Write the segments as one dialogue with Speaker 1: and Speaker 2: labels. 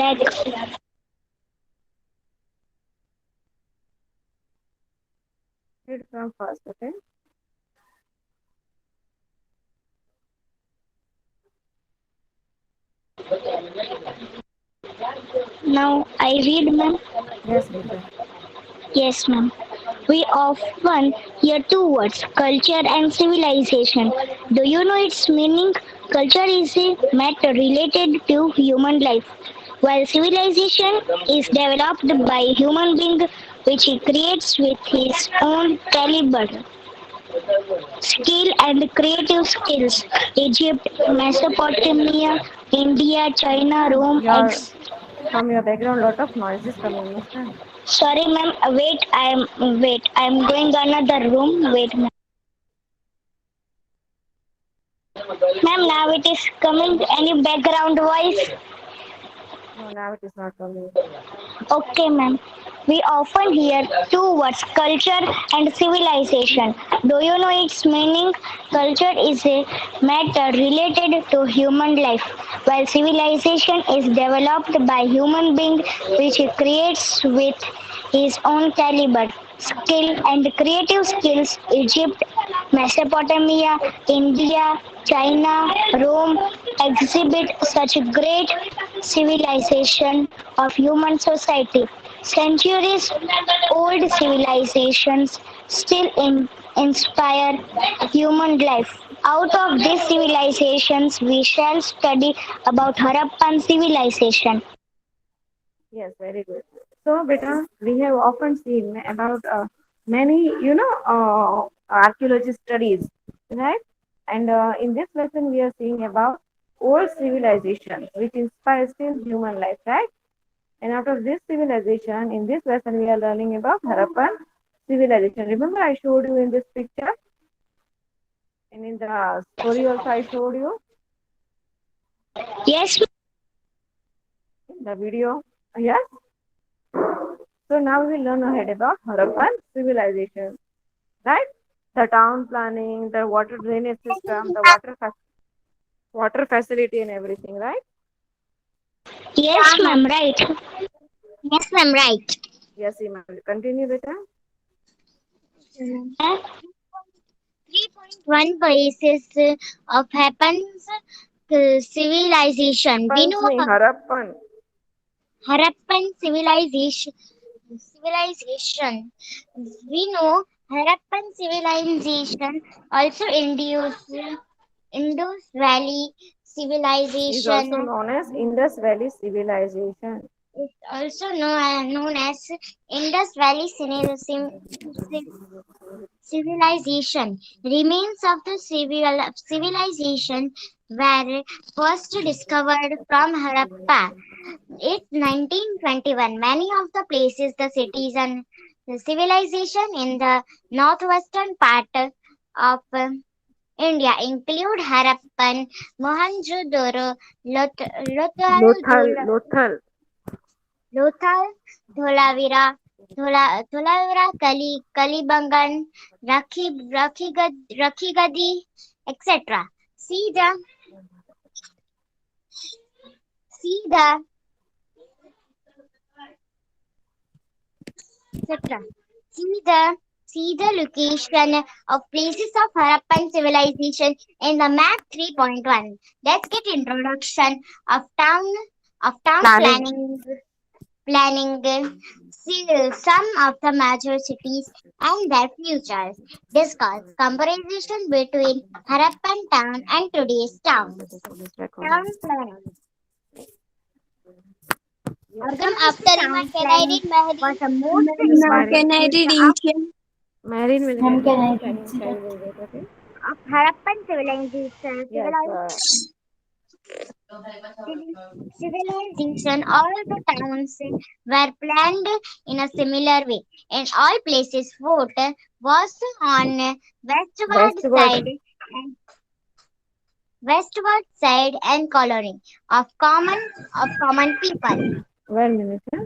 Speaker 1: Like
Speaker 2: Read from first, okay?
Speaker 1: now I read, ma'am.
Speaker 2: Yes, Rita.
Speaker 1: Yes, ma'am. We often hear two words, culture and civilization. Do you know its meaning? Culture is a matter related to human life, while civilization is developed by human being which he creates with his own caliber, skill and creative skills. Egypt, Mesopotamia, India, China,
Speaker 2: Muskan,
Speaker 1: Rome,
Speaker 2: your from your background, lot of noises coming, Muskan.
Speaker 1: Sorry, ma'am. Wait. I'm going another room. Wait, ma'am. Ma'am, now it is coming. Any background voice?
Speaker 2: No, now it is not coming.
Speaker 1: Okay, ma'am. We often hear two words, culture and civilization. Do you know its meaning? Culture is a matter related to human life, while civilization is developed by human being which he creates with his own caliber, skill and creative skills. Egypt, Mesopotamia, India, China, Rome exhibit such great civilization of human society. Centuries old civilizations still inspire human life. Out of these civilizations, we shall study about Harappan civilization.
Speaker 2: Yes, very good. So, beta, we have often seen about many, archaeology studies, right? And in this lesson, we are seeing about old civilizations, which inspire still human life, right? And out of this civilization, in this lesson, we are learning about Harappan civilization. Remember, I showed you in this picture, and in the story also I showed you
Speaker 1: Yes,
Speaker 2: in the video. Yes. So now we will learn ahead about Harappan civilization, right? The town planning, the water drainage system, the water facility, and everything, right?
Speaker 1: yes, ma'am, right.
Speaker 3: Yes, ma'am, right.
Speaker 2: Yes, Iman. Continue, beta.
Speaker 1: Uh,
Speaker 3: 3.1 basis of happens civilization. We
Speaker 2: Happens
Speaker 3: know
Speaker 2: nahi Harappan.
Speaker 3: Harappan civilization. We know Harappan civilization also Indus Valley
Speaker 2: Is also
Speaker 3: civilization
Speaker 2: known as Indus Valley civilization.
Speaker 3: is also known as Indus Valley civilization. Remains of the civilization were first discovered from Harappa. It's 1921. Many of the places, the cities, and the civilization in the northwestern part of India include Harappan, Mohenjo-daro,
Speaker 2: Lothal.
Speaker 3: Lothal, Dholavira, Dholavira, Kalibangan, Rakhigadi, etc. See the see the etc. See the See the location of places of Harappan civilization in the map 3.1. Let's get introduction of town
Speaker 2: Planning.
Speaker 3: planning. See some of the major cities and their futures. Discuss comparison between Harappan town and today's towns. Town planning. Argam, after my can I read was the most
Speaker 2: Yes,
Speaker 3: important
Speaker 2: Marine.
Speaker 4: Can I read
Speaker 3: feature
Speaker 4: ancient?
Speaker 2: Marine will
Speaker 4: Ma'am, can
Speaker 2: continue.
Speaker 4: I
Speaker 2: Can
Speaker 4: read
Speaker 2: you
Speaker 4: that?
Speaker 2: carry the weight, okay?
Speaker 3: of Harappan civilization.
Speaker 2: Yes.
Speaker 3: Civilization, all the towns were planned in a similar way. In all places, fort was on
Speaker 2: Westward.
Speaker 3: and westward side and colony of common people.
Speaker 2: 1 minute. Yeah?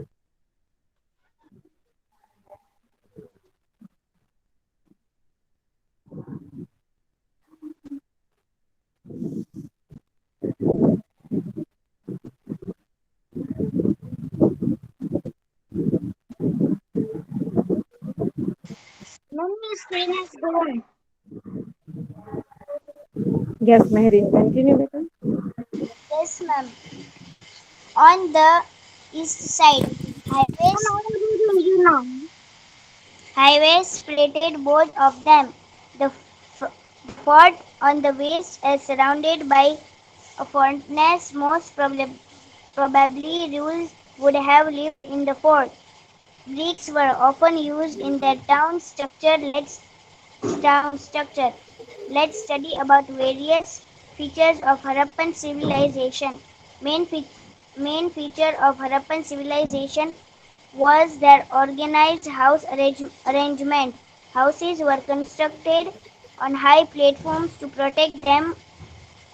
Speaker 3: screen has gone.
Speaker 2: Yes, Mehreen, continue, beta.
Speaker 1: Yes, ma'am. On the east side, highways
Speaker 3: You know.
Speaker 1: highways split both of them. The fort on the west is surrounded by a fortress. Probably rules would have lived in the fort. Bricks were often used in the town structure. Town structure. Let's study about various features of Harappan civilization. Main, fe- Main feature of Harappan civilization was their organized arrangement. Houses were constructed on high platforms to protect them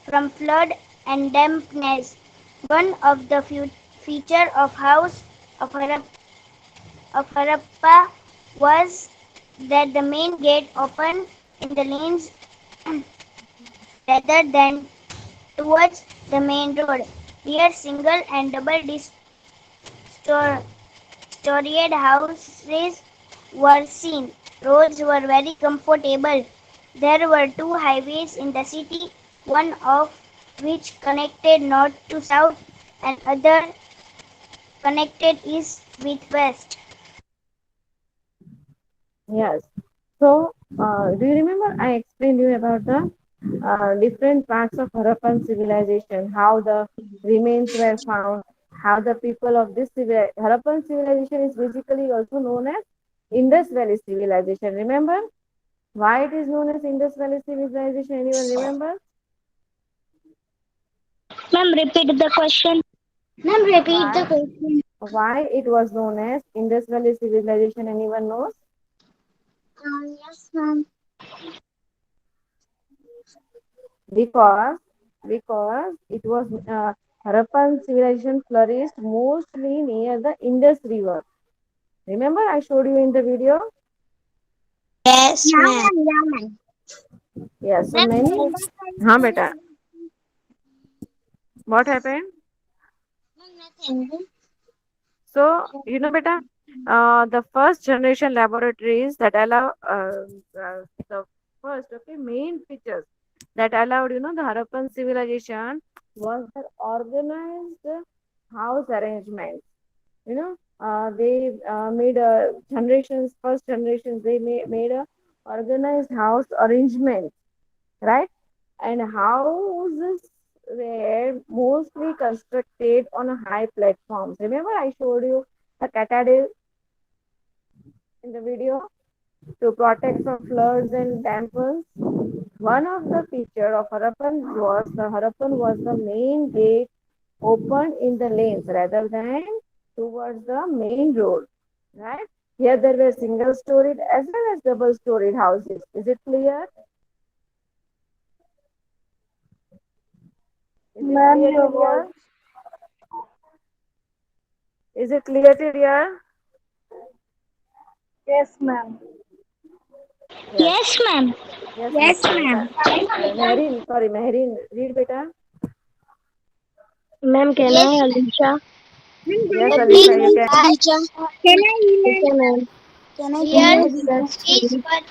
Speaker 1: from flood and dampness. One of the feature of house of, Harappa was that the main gate opened in the lanes rather than towards the main road. Here, single and double storied houses were seen. Roads were very comfortable. There were two highways in the city, one of which connected north to south and other connected east with west.
Speaker 2: Yes. So, do you remember I explained you about the different parts of Harappan civilization, how the remains were found, how the people of this Harappan civilization is basically also known as Indus Valley civilization. Remember why it is known as Indus Valley civilization? Anyone remember?
Speaker 1: Ma'am, repeat the question.
Speaker 3: Ma'am, repeat the
Speaker 2: Why?
Speaker 3: question.
Speaker 2: Why it was known as Indus Valley civilization? Anyone knows?
Speaker 3: Yes, ma'am.
Speaker 2: Because it was Harappan civilization flourished mostly near the Indus River. Remember, I showed you in the video.
Speaker 1: Yes,
Speaker 3: Yeah,
Speaker 1: ma'am.
Speaker 3: ma'am. Yeah, ma'am.
Speaker 2: Yeah. So
Speaker 3: Ma'am,
Speaker 2: many.
Speaker 3: Indus
Speaker 2: Huh,
Speaker 3: Valley
Speaker 2: beta. What happened?
Speaker 3: ma'am, nothing.
Speaker 2: So beta, the first generation laboratories that allow the first main features that allowed the Harappan civilization was the organized house arrangement. They made a generations first generations they made a organized house arrangement, right? And houses were mostly constructed on a high platforms. Remember I showed you the catadil in the video to protect from floods and dampers. One of the feature of Harappan was the main gate open in the lanes rather than towards the main road. Right? Here there were single storied as well as double storied houses. Is it clear? Is it
Speaker 1: Ma'am,
Speaker 2: clear
Speaker 1: your
Speaker 2: till
Speaker 1: voice.
Speaker 2: here? Is it clear till here?
Speaker 1: Yes, ma'am.
Speaker 2: Yes.
Speaker 1: Yes, ma'am.
Speaker 2: Yes,
Speaker 3: Yes,
Speaker 2: beta.
Speaker 3: ma'am.
Speaker 2: Mehreen, sorry, Mehreen, read beta.
Speaker 1: Ma'am, can
Speaker 3: Yes,
Speaker 1: I,
Speaker 3: ma'am.
Speaker 1: Alicia?
Speaker 3: Ma'am,
Speaker 2: Yes,
Speaker 3: can
Speaker 1: Please,
Speaker 2: Alisha, you can.
Speaker 1: Alicia.
Speaker 3: can I
Speaker 1: Okay,
Speaker 3: hear?
Speaker 1: ma'am. Can I
Speaker 3: Here,
Speaker 1: continue
Speaker 2: Yes.
Speaker 1: with the
Speaker 3: streets
Speaker 1: story?
Speaker 3: were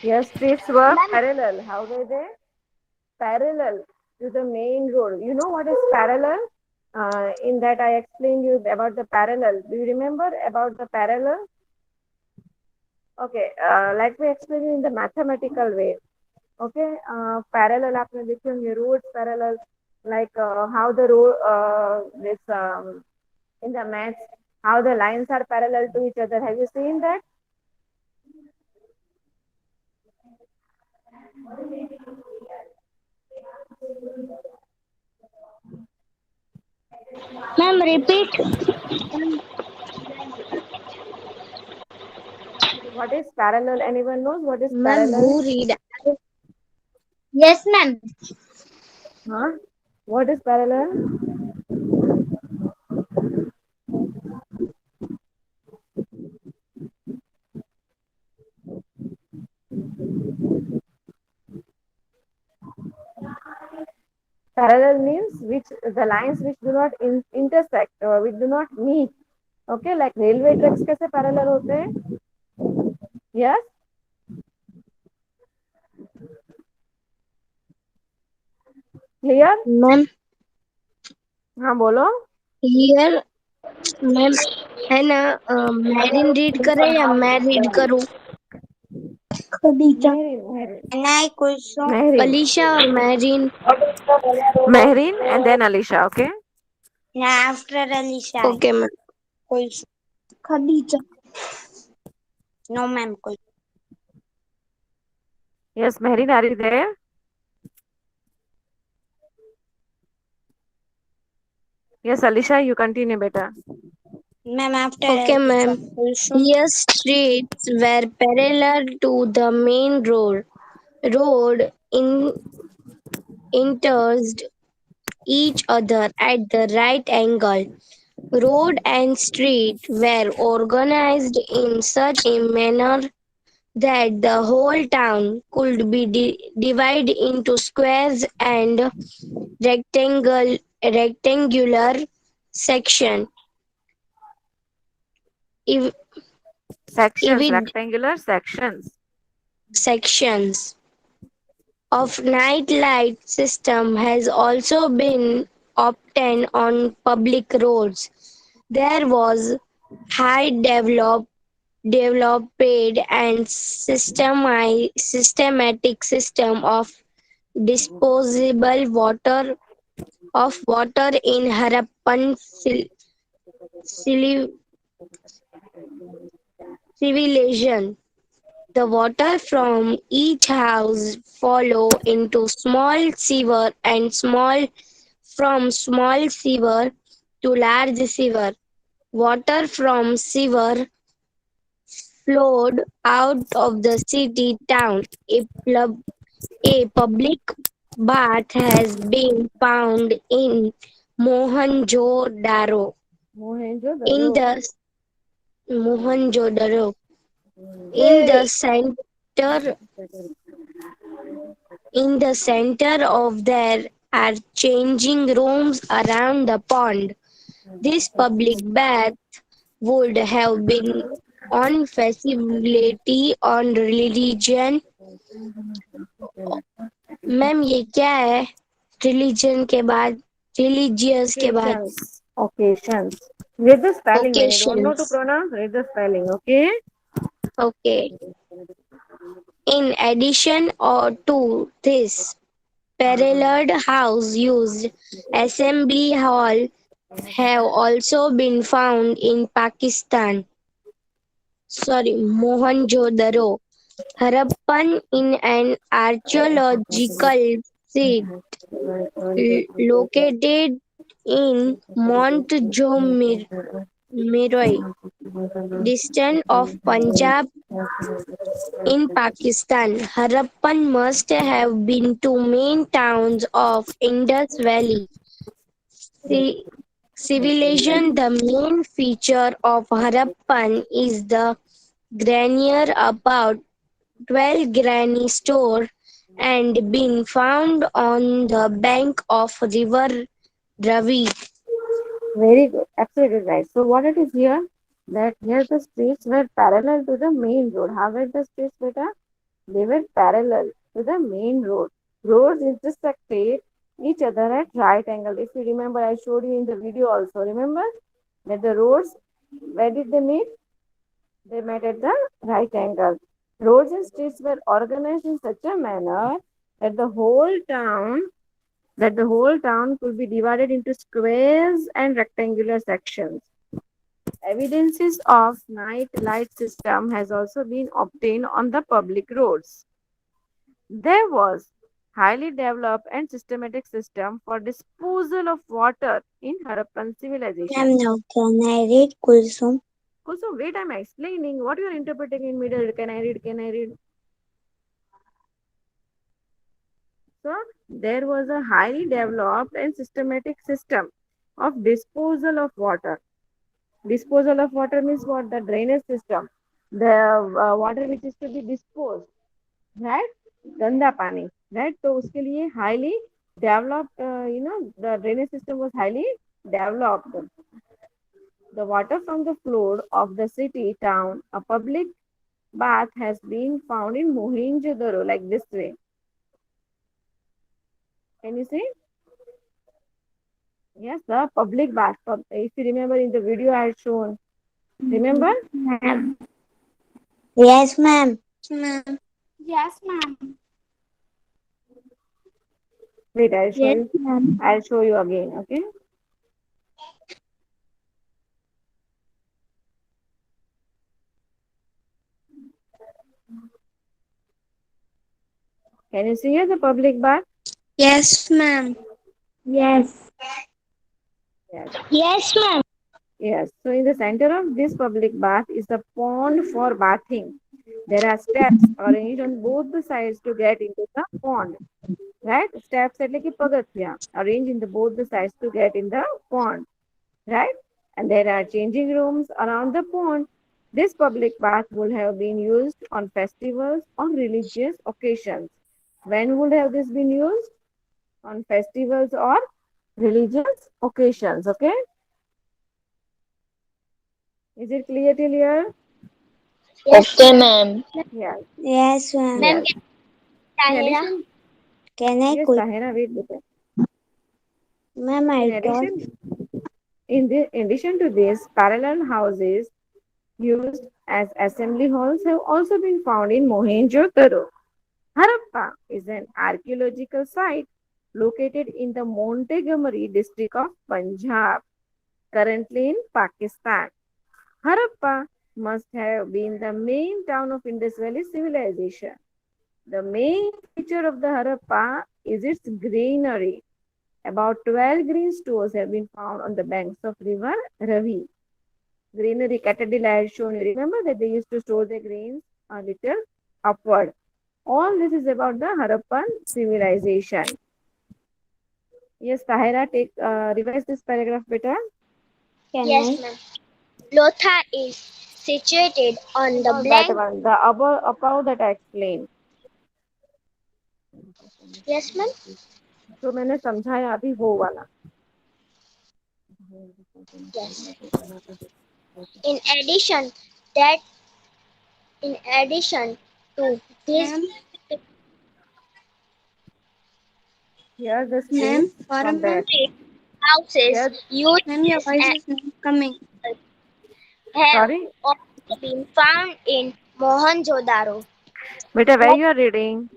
Speaker 2: Yes, streets were
Speaker 3: ma'am.
Speaker 2: parallel. How were they? Parallel to the main road. You know what is parallel? In that I explained you about the parallel. Do you remember about the parallel? Okay, let me explain you in the mathematical way. Okay, parallel आपने देखे होंगे roads parallel like how the road this in the maths how the lines are parallel to each other. Have you seen that?
Speaker 1: Ma'am, repeat.
Speaker 2: What is parallel? Anyone knows what is
Speaker 1: Ma'am,
Speaker 2: parallel?
Speaker 1: who read?
Speaker 3: Yes, ma'am.
Speaker 2: Huh? What is parallel? Parallel means which the lines which do not intersect or which do not meet. Okay, like railway tracks कैसे parallel होते हैं? Yes, clear?
Speaker 4: Ma'am
Speaker 2: हाँ बोलो.
Speaker 4: Here ma'am है ना marine read करे या मैं रीड करूं? Khadija,
Speaker 2: Mehrin.
Speaker 3: Nai Kulsum.
Speaker 2: Mehrin.
Speaker 4: Alisha और marine.
Speaker 2: Mehrin and then Alisha. Okay.
Speaker 3: Now after Alisha.
Speaker 4: Okay ma'am.
Speaker 3: Kulsum.
Speaker 4: Khadija.
Speaker 3: No, ma'am. Kulsum.
Speaker 2: Yes, Mehrin, are you there? Yes, Alisha, you continue better.
Speaker 3: Ma'am, after
Speaker 4: Okay,
Speaker 3: Alisha.
Speaker 4: ma'am.
Speaker 3: Kulsum.
Speaker 4: Here streets were parallel to the main road. Road intersected each other at the right angle. Road and street were organized in such a manner that the whole town could be divided into squares and rectangular section. If,
Speaker 2: Sections,
Speaker 4: if
Speaker 2: rectangular sections.
Speaker 4: sections of night light system has also been obtained on public roads. There was high developed and systematic system of disposable water in Harappan civil- civilization. The water from each house flow into small sewer and small sewer to large sewer. Water from sewer flowed out of the city town. A public bath has been found in Mohenjo-daro. In
Speaker 2: Mohenjo-daro.
Speaker 4: the Mohenjo-daro, in the
Speaker 3: Yay.
Speaker 4: center in the center of there are changing rooms around the pond. This public bath would have been on facility on religion. Ma'am ये क्या है? Religion के बाद religious के बाद
Speaker 2: Occasions. Occasions. Read the spelling. When you don't know to
Speaker 4: occasions.
Speaker 2: pronounce, read the spelling. Okay.
Speaker 4: Okay. In addition or to this, paralleled house used assembly hall have also been found in Pakistan. Sorry, Mohenjo-daro, Harappan in an archaeological site located in Montgomery, distant of Punjab in Pakistan. Harappan must have been two main towns of Indus Valley Ci- civilization. The main feature of Harappan is the granier, about 12 granny store and been found on the bank of river Ravi.
Speaker 2: Very good. Absolutely right. So what it is here? That here the streets were parallel to the main road. How were the streets, beta? They were parallel to the main road. Roads intersected each other at right angle. If you remember, I showed you in the video also. Remember that the roads, where did they meet? They met at the right angle. Roads and streets were organized in such a manner that the whole town could be divided into squares and rectangular sections. Evidences of night light system has also been obtained on the public roads. There was highly developed and systematic system for disposal of water in Harappan civilization.
Speaker 3: Ma'am, now can I read Kulsum?
Speaker 2: Also, wait, I'm explaining what you are interpreting in middle. Can I read? Can I read? So, there was a highly developed and systematic system of disposal of water. Disposal of water means what? The drainage system. The water which is to be disposed, right? गंदा पानी, right? तो उसके लिए highly developed, the drainage system was highly developed. The water from the floor of the city town, a public bath has been found in Mohenjo-daro, like this way. Can you see? Yes, the public bath. If you remember in the video I had shown, remember?
Speaker 3: Ma'am. Yes, ma'am.
Speaker 4: Ma'am.
Speaker 1: Yes, ma'am.
Speaker 2: Wait, I'll show
Speaker 3: Yes,
Speaker 2: you.
Speaker 3: ma'am.
Speaker 2: I'll show you again. Okay. Can you see here the public bath?
Speaker 4: Yes, ma'am.
Speaker 3: Yes.
Speaker 2: Yes.
Speaker 1: Yes, ma'am.
Speaker 2: Yes. So in the center of this public bath is a pond for bathing. There are steps arranged on both the sides to get into the pond. Right? Steps એટલે કે પગથિયા arranged in the both the sides to get in the pond. Right? And there are changing rooms around the pond. This public bath would have been used on festivals or religious occasions. When would have this been used? On festivals or religious occasions. Okay? Is it clear till here?
Speaker 3: Okay, ma'am.
Speaker 2: Yes.
Speaker 3: Yes, ma'am.
Speaker 1: Ma'am,
Speaker 2: Yes. In
Speaker 1: Tahira.
Speaker 2: addition,
Speaker 3: Can I
Speaker 2: yes,
Speaker 3: could,
Speaker 2: Tahira, wait beta.
Speaker 3: ma'am,
Speaker 2: In
Speaker 3: I thought,
Speaker 2: addition, in addition to this, parallel houses used as assembly halls have also been found in Mohenjo-daro. Harappa is an archaeological site located in the Montgomery district of Punjab, currently in Pakistan. Harappa must have been the main town of Indus Valley civilization. The main feature of the Harappa is its greenery. About 12 green stores have been found on the banks of river Ravi. Greenery cathedral I had shown you. Remember that they used to store their grains a little upward. All this is about the Harappan civilization. Yes, Tahira, take revise this paragraph better.
Speaker 3: can
Speaker 1: Yes,
Speaker 3: I?
Speaker 1: ma'am. Lotha is situated on the
Speaker 2: Not that
Speaker 1: blank.
Speaker 2: one. The above that I explained.
Speaker 1: Yes, ma'am.
Speaker 2: जो मैंने समझाया अभी वो वाला.
Speaker 1: Yes. In addition, that in addition to this,
Speaker 4: Ma'am.
Speaker 2: Here the
Speaker 4: Ma'am.
Speaker 2: streets
Speaker 4: For a
Speaker 2: from
Speaker 4: ma'am.
Speaker 2: that.
Speaker 1: houses
Speaker 2: Here,
Speaker 1: used
Speaker 4: Ma'am, your voice
Speaker 1: as
Speaker 4: is not coming.
Speaker 1: have
Speaker 2: sorry.
Speaker 1: also been found in Mohenjo-daro.
Speaker 2: Beta, where you are reading?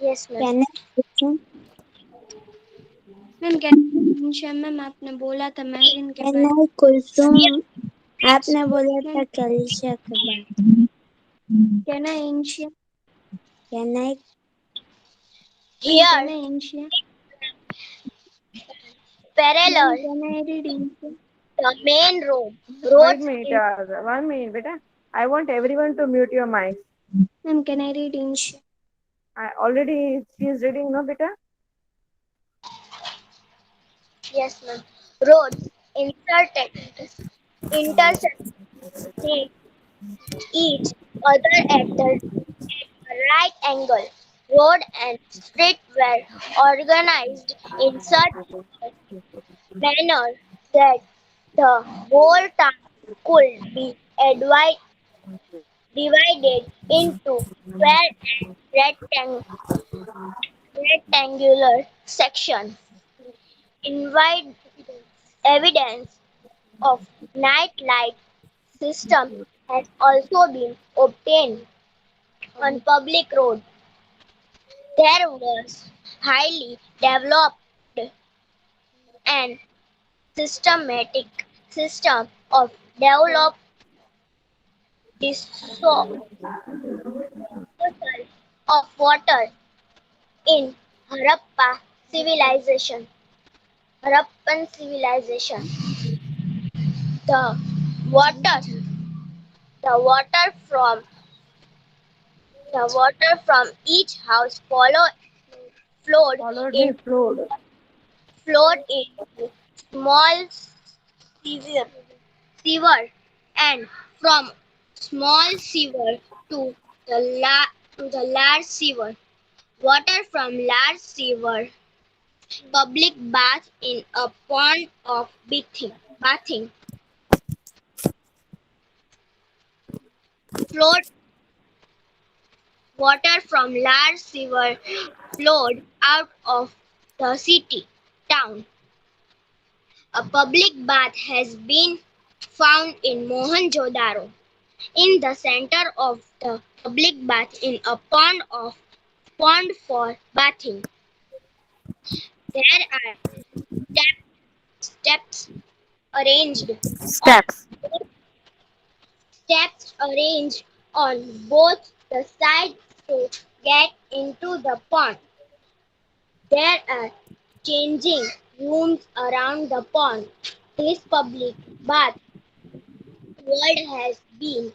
Speaker 1: Yes, ma'am.
Speaker 3: Can I listen?
Speaker 4: Ma'am can ma'am आपने बोला था marine के
Speaker 3: Can
Speaker 4: बाद
Speaker 3: I Kulsum?
Speaker 1: Yes.
Speaker 3: आपने बोला था
Speaker 4: ma'am
Speaker 3: कलिशा के बाद.
Speaker 4: कैन आई इंशिया
Speaker 3: Can I?
Speaker 4: Ma'am
Speaker 1: Here,
Speaker 4: can I इंशिया ma'am
Speaker 1: parallel
Speaker 4: can I read इंशिया
Speaker 1: the main road,
Speaker 2: Wait a
Speaker 1: roads
Speaker 2: minute.
Speaker 1: in
Speaker 2: 1 minute, beta. I want everyone to mute your mic.
Speaker 4: Ma'am can I read इंशिया
Speaker 2: I already she is reading, no, beta?
Speaker 1: yes, ma'am. Roads intersect each other at a right angle. Road and street were organized in such a manner that the whole town could be divided into square and rectangular sections. Invite evidence of night light system has also been obtained on public roads. There was highly developed and systematic system of developed disposal of water in Harappa civilization. Harappan civilization. The water, the water from the water from each house flowed
Speaker 2: Followed me,
Speaker 1: in
Speaker 2: flowed.
Speaker 1: flowed into small sewer, sewer and from small sewer to the large sewer. Water from large sewer, public bath in a pond of bathing.
Speaker 5: Flowed water from large sewer flowed out of the city town. A public bath has been found in Mohenjo-daro. In the center of the public bath in a pond for bathing. There are steps arranged on
Speaker 2: Steps.
Speaker 5: steps arranged on both the sides to get into the pond. There are changing rooms around the pond. This public bath world has been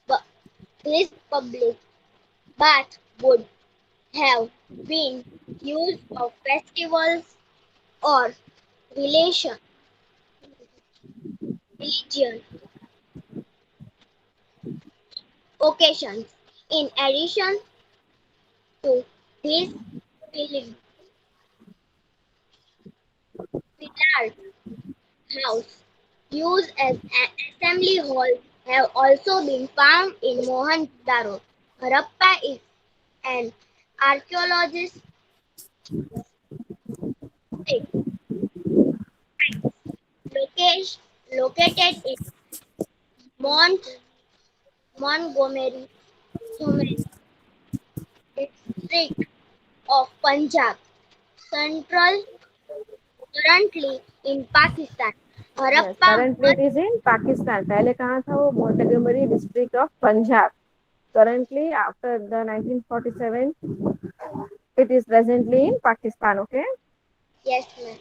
Speaker 5: bu- this public bath would have been used for festivals or relation religion occasions. In addition to this, pillared house used as an assembly hall have also been found in Mohenjo-daro. Harappa is an archaeologist site located in Mont Montgomery district of Punjab, central currently in Pakistan.
Speaker 2: Yes,
Speaker 5: Harappa
Speaker 2: currently
Speaker 5: must
Speaker 2: it is in Pakistan. पहले कहाँ था वो? Montgomery district of Punjab. Currently, after the 1947, it is presently in Pakistan. Okay.
Speaker 5: yes, ma'am.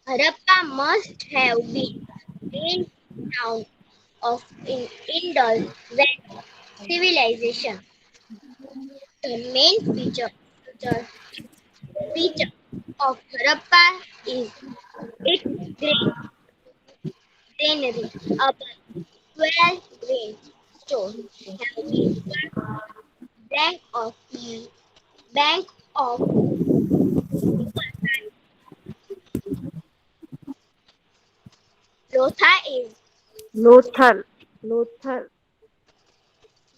Speaker 5: Harappa must have been main town of Indus Valley civilization. The main feature, feature of Harappa is its granary. About 12 grain stores have been found bank of bank of Lotha is
Speaker 2: Lothal. Lothal.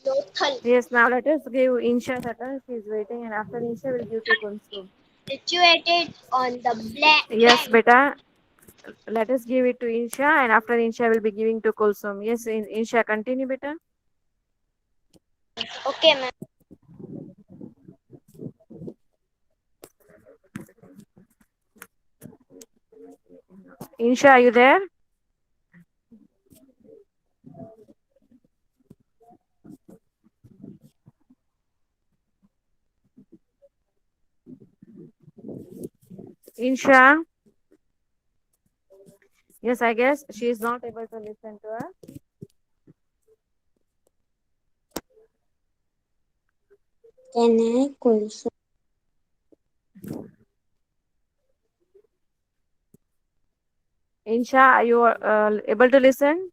Speaker 5: Lothal
Speaker 2: Yes, now let us give Insha her turn. She is waiting, and after Insha, will give to Kulsum.
Speaker 5: situated on the
Speaker 2: Yes,
Speaker 5: bank.
Speaker 2: beta. Let us give it to Insha, and after Insha, will be giving to Kulsum. Yes, Insha, continue, beta.
Speaker 5: Okay, ma'am.
Speaker 2: Insha, are you there? Insha. Yes, I guess she is not able to listen to us.
Speaker 4: Can I also?
Speaker 2: Insha, are you able to listen?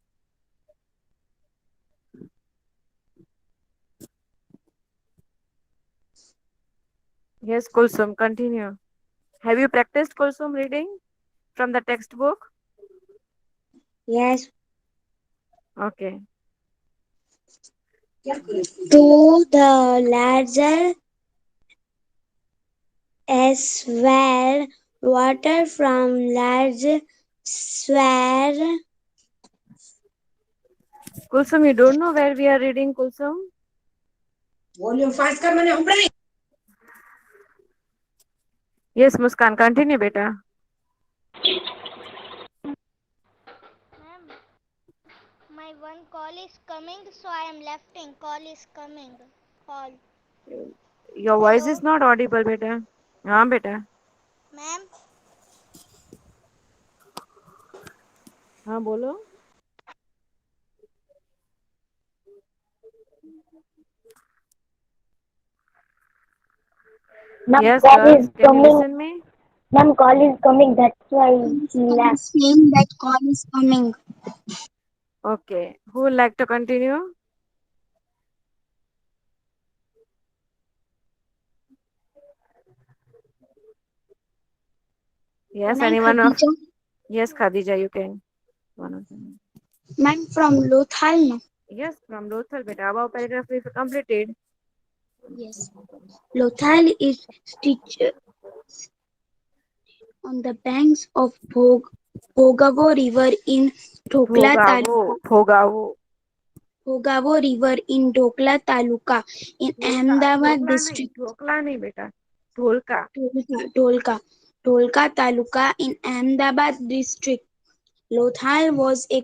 Speaker 2: Yes, Kulsum, continue. Have you practiced Kulsum reading from the textbook?
Speaker 4: Yes.
Speaker 2: Okay.
Speaker 4: To the larger as well, water from large sphere.
Speaker 2: Kulsum, you don't know where we are reading, Kulsum? Yes, Muskan, continue, beta.
Speaker 1: Ma'am, my one call is coming, so I am lefting. Call is coming. Call.
Speaker 2: Your voice
Speaker 1: Hello,
Speaker 2: is not audible, beta. हाँ बेटा.
Speaker 1: ma'am.
Speaker 2: हाँ बोलो.
Speaker 1: Ma'am,
Speaker 2: Yes,
Speaker 1: call
Speaker 2: girls,
Speaker 1: is
Speaker 2: can you
Speaker 1: coming.
Speaker 2: listen me?
Speaker 1: Ma'am, call is coming. That's why he left.
Speaker 3: Saying that call is coming.
Speaker 2: Okay. Who would like to continue? Yes,
Speaker 3: Can I,
Speaker 2: anyone of?
Speaker 3: Khadija?
Speaker 2: Yes, Khadija, you can. one of them.
Speaker 4: Ma'am, from Lothal. No?
Speaker 2: Yes, from Lothal, beta. Above paragraph is completed.
Speaker 4: Yes. Lothal is situated on the banks of Bhogavo River in Dhokla Taluka.
Speaker 2: Bhogavo.
Speaker 4: Bhogavo River in Dhokla Taluka in Ahmedabad district.
Speaker 2: Dhokla नहीं बेटा, Dholka.
Speaker 4: Dholka, Dholka Taluka in Ahmedabad district. Lothal was a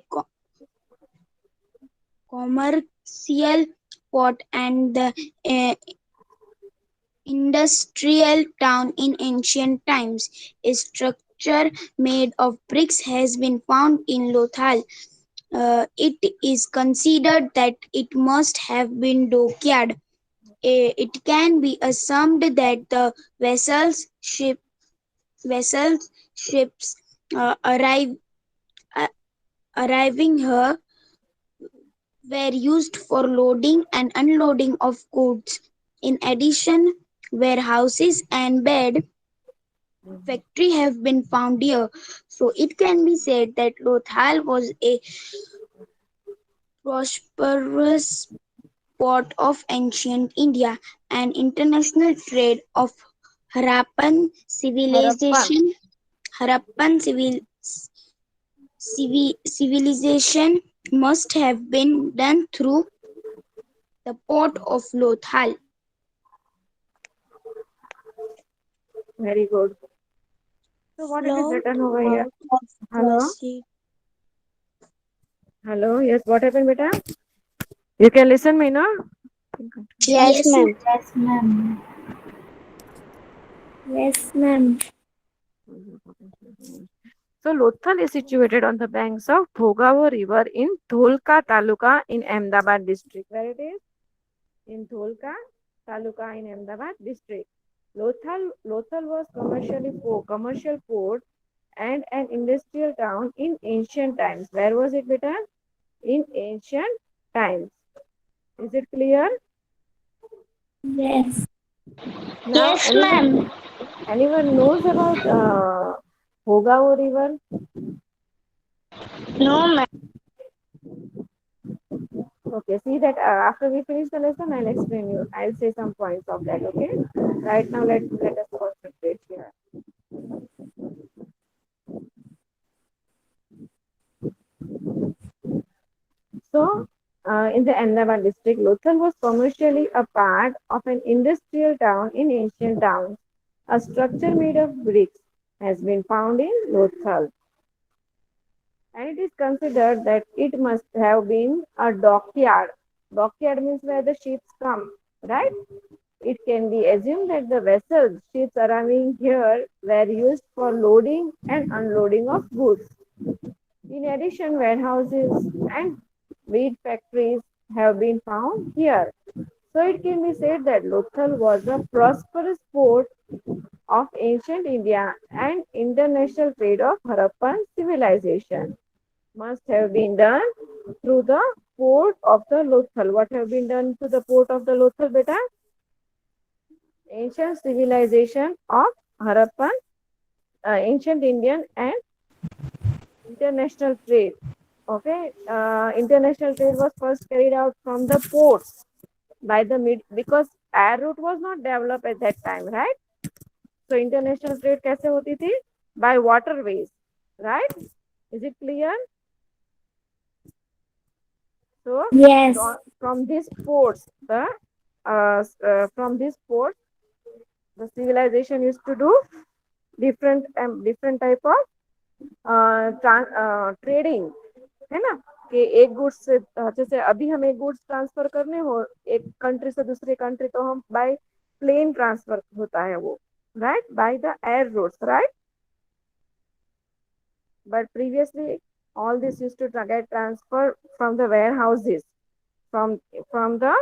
Speaker 4: commercial port and the industrial town in ancient times. A structure made of bricks has been found in Lothal. It is considered that it must have been dockyard. It can be assumed that the vessels ships uh, arriving here were used for loading and unloading of goods. In addition, warehouses and bed factory have been found here. So it can be said that Lothal was a prosperous port of ancient India and international trade of Harappan
Speaker 2: Harappan.
Speaker 4: civilization. Harappan civilization must have been done through the port of Lothal.
Speaker 2: Very good. So what it is
Speaker 4: Flow
Speaker 2: written over here?
Speaker 4: of
Speaker 2: Hello?
Speaker 4: sea.
Speaker 2: Hello? Yes, what happened, beta? You can listen me, no?
Speaker 1: Yes,
Speaker 4: Yes,
Speaker 1: ma'am. Yes, ma'am. Yes, ma'am.
Speaker 2: So Lothal is situated on the banks of Bhogavo River in Dholka Taluka in Ahmedabad district. Where it is? In Dholka Taluka in Ahmedabad district. Lothal was commercial port and an industrial town in ancient times. Where was it, beta? In ancient times. Is it clear?
Speaker 1: Yes.
Speaker 2: Now,
Speaker 1: Yes, ma'am.
Speaker 2: anyone knows about Bhogavo River?
Speaker 1: No, ma'am.
Speaker 2: Okay, see that after we finish the lesson, I'll explain you. I'll say some points of that. Okay. Right now, let us concentrate here. So, in the Ahmedabad district, Lothal was commercially a part of an industrial town in ancient towns. A structure made of bricks has been found in Lothal, and it is considered that it must have been a dockyard. Dockyard means where the ships come, right? It can be assumed that the vessels, ships arriving here, were used for loading and unloading of goods. In addition, warehouses and wheat factories have been found here. So it can be said that Lothal was a prosperous port of ancient India and international trade of Harappan civilization. Must have been done through the port of the Lothal. What have been done to the port of the Lothal, beta? Ancient civilization of Harappan, ancient Indian and international trade. Okay, international trade was first carried out from the ports by the mid because air route was not developed at that time, right? So international trade कैसे होती थी? By waterways, right? Is it clear? So
Speaker 1: Yes.
Speaker 2: from these ports, from these ports, the civilization used to do different type of trading, है ना? कि एक goods से जैसे अभी हम एक गुड्स ट्रांसफर करने हो एक कंट्री से दूसरे कंट्री तो हम बाय प्लेन ट्रांसफर होता है वो, right? By the air roads, right? But previously all this used to get transferred from the warehouses, from the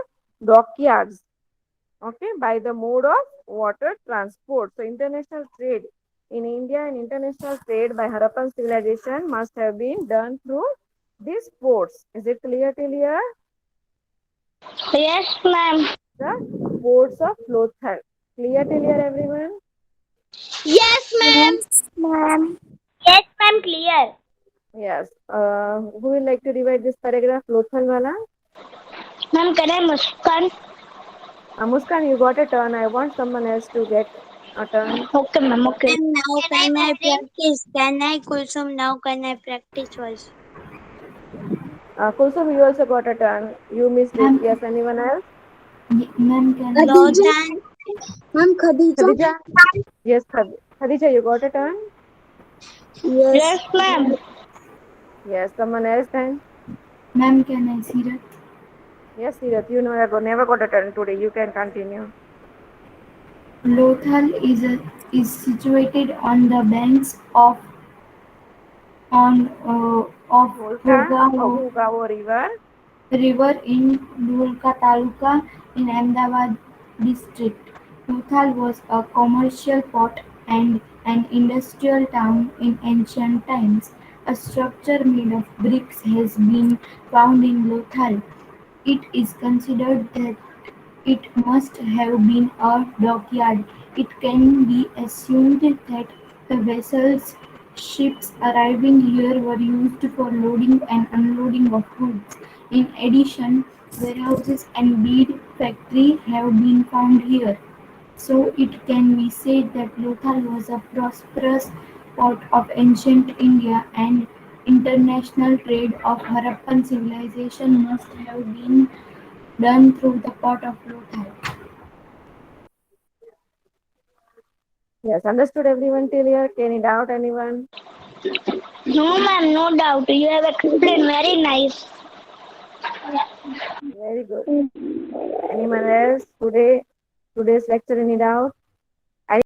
Speaker 2: dockyards, okay, by the mode of water transport. So international trade in India and international trade by Harappan civilization must have been done through these ports. Is it clear till here?
Speaker 1: Yes, ma'am.
Speaker 2: The ports of Lothal. Clear till here, everyone?
Speaker 5: Yes, ma'am.
Speaker 1: Yes, ma'am. Yes, ma'am. Clear.
Speaker 2: Yes. Who will like to divide this paragraph? Lothal wala?
Speaker 1: Ma'am, can I Muskan?
Speaker 2: Muskan, you got a turn. I want someone else to get a turn.
Speaker 1: Okay, ma'am. Okay.
Speaker 4: And now can I practice? Can I, Kulsum? Now can I practice first?
Speaker 2: Kulsum, you also got a turn. You missed it.
Speaker 6: Ma'am,
Speaker 2: Yes. Anyone else?
Speaker 6: ma'am, can I see?
Speaker 4: Lotan. Ma'am, Khadija.
Speaker 2: Khadija? Yes, Khadija, you got a turn.
Speaker 4: Yes.
Speaker 1: Yes, ma'am.
Speaker 2: Yes. Someone else then?
Speaker 6: Ma'am, can I see that?
Speaker 2: Yes, Sirath, you know I never got a turn today. You can continue.
Speaker 6: Lothal is situated on the banks of
Speaker 2: Dholka or
Speaker 6: Bhogao
Speaker 2: Bhogao River.
Speaker 6: River in Dholka Taluka in Ahmedabad district. Lothal was a commercial port and an industrial town in ancient times. A structure made of bricks has been found in Lothal. It is considered that it must have been a dockyard. It can be assumed that the vessels ships arriving here were used for loading and unloading of goods. In addition, warehouses and bead factory have been found here. So it can be said that Lothal was a prosperous port of ancient India, and international trade of Harappan civilization must have been done through the port of Lothal.
Speaker 2: Yes, understood everyone till here? Any doubt, anyone?
Speaker 1: No, ma'am. No doubt. You have explained very nice.
Speaker 2: Very good. Anyone else today? Today's lecture, any doubt?